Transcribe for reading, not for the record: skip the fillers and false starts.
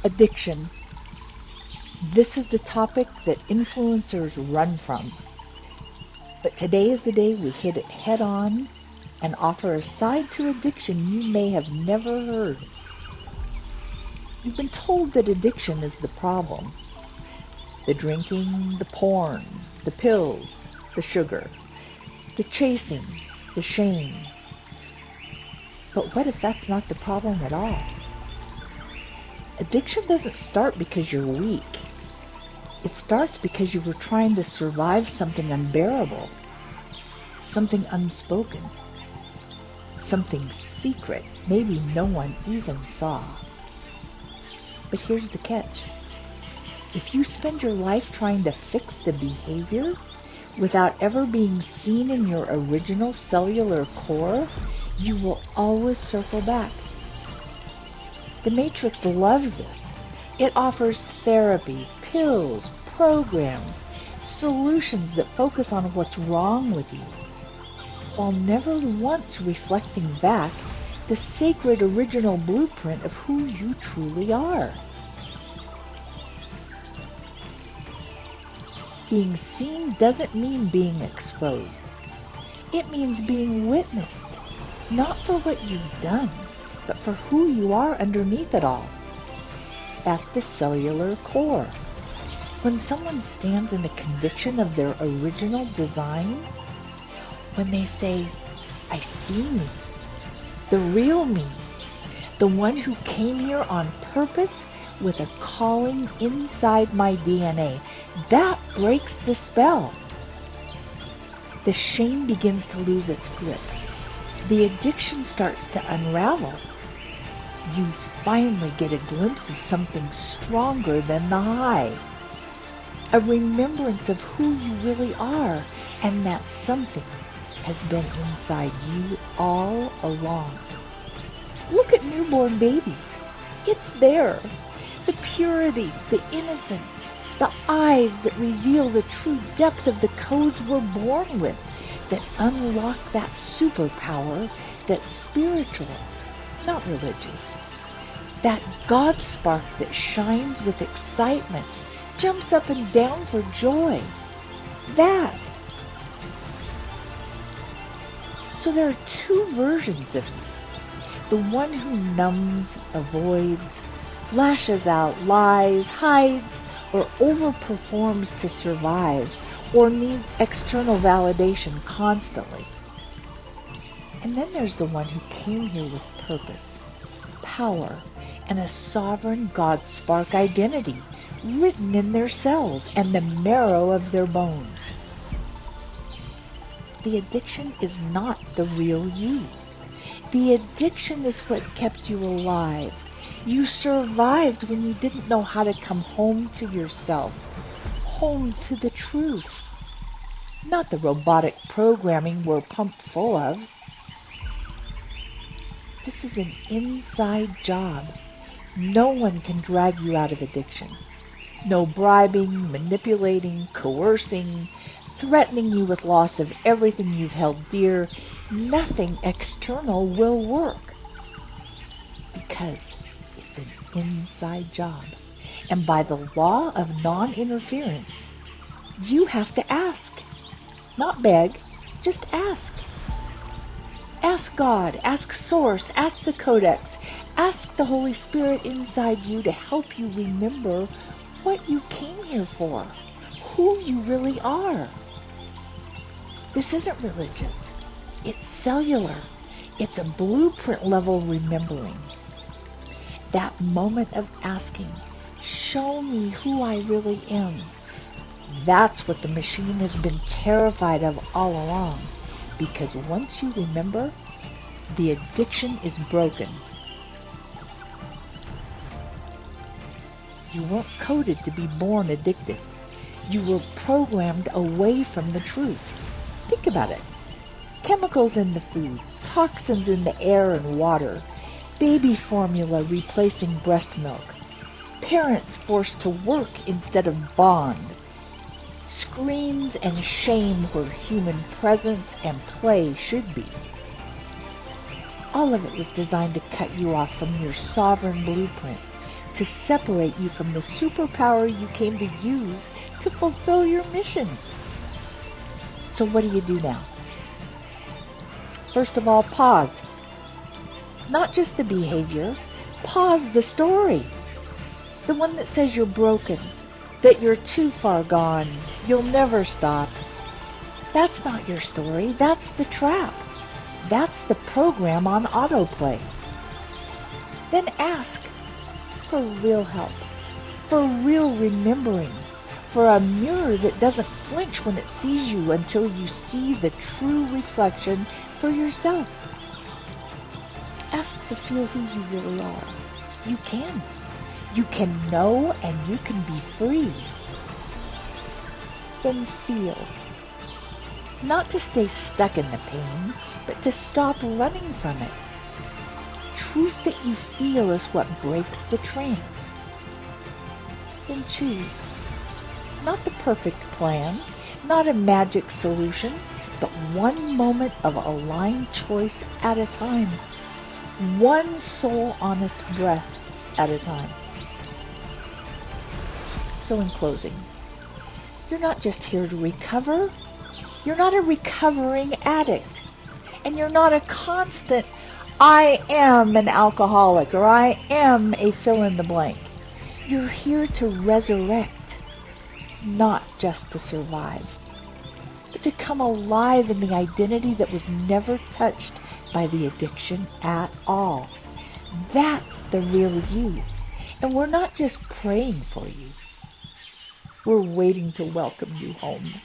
Addiction. This is the topic that influencers run from. But today is the day we hit it head on and offer a side to addiction you may have never heard. You've been told that addiction is the problem. The drinking, the porn, the pills, the sugar, the chasing, the shame. But what if that's not the problem at all? Addiction doesn't start because you're weak. It starts because you were trying to survive something unbearable, something unspoken, something secret maybe no one even saw. But here's the catch. If you spend your life trying to fix the behavior without ever being seen in your original cellular core, you will always circle back. The Matrix loves this. It offers therapy, pills, programs, solutions that focus on what's wrong with you, while never once reflecting back the sacred original blueprint of who you truly are. Being seen doesn't mean being exposed. It means being witnessed, not for what you've done, but for who you are underneath it all, at the cellular core. When someone stands in the conviction of their original design, when they say, I see me, the real me, the one who came here on purpose with a calling inside my DNA, that breaks the spell. The shame begins to lose its grip. The addiction starts to unravel. You finally get a glimpse of something stronger than the high. A remembrance of who you really are, and that something has been inside you all along. Look at newborn babies. It's there. The purity, the innocence, the eyes that reveal the true depth of the codes we're born with, that unlock that superpower that's spiritual, not religious. That God spark that shines with excitement, jumps up and down for joy. That. So there are two versions of you. The one who numbs, avoids, lashes out, lies, hides, or overperforms to survive, or needs external validation constantly. And then there's the one who came here with purpose, power, and a sovereign God spark identity written in their cells and the marrow of their bones. The addiction is not the real you. The addiction is what kept you alive. You survived when you didn't know how to come home to yourself, home to the truth, not the robotic programming we're pumped full of. This is an inside job. No one can drag you out of addiction. No bribing, manipulating, coercing, threatening you with loss of everything you've held dear. Nothing external will work. Because it's an inside job. And by the law of non-interference, you have to ask. Not beg, just ask. Ask God, ask Source, ask the Codex, ask the Holy Spirit inside you to help you remember what you came here for, who you really are. This isn't religious. It's cellular. It's a blueprint level remembering. That moment of asking, show me who I really am. That's what the machine has been terrified of all along. Because once you remember, the addiction is broken. You weren't coded to be born addicted. You were programmed away from the truth. Think about it. Chemicals in the food, toxins in the air and water, baby formula replacing breast milk, parents forced to work instead of bond, screens and shame where human presence and play should be. All of it was designed to cut you off from your sovereign blueprint, to separate you from the superpower you came to use to fulfill your mission. So what do you do now? First of all, pause. Not just the behavior, pause the story. The one that says you're broken, that you're too far gone, you'll never stop. That's not your story, that's the trap. That's the program on autoplay. Then ask for real help, for real remembering, for a mirror that doesn't flinch when it sees you until you see the true reflection for yourself. Ask to feel who you really are. You can. You can know and you can be free. Then feel. Not to stay stuck in the pain, but to stop running from it. Truth that you feel is what breaks the trance. Then choose. Not the perfect plan, not a magic solution, but one moment of aligned choice at a time. One soul honest breath at a time. So in closing, you're not just here to recover. You're not a recovering addict. And you're not a constant, I am an alcoholic, or I am a fill in the blank. You're here to resurrect, not just to survive, but to come alive in the identity that was never touched by the addiction at all. That's the real you. And we're not just praying for you. We're waiting to welcome you home.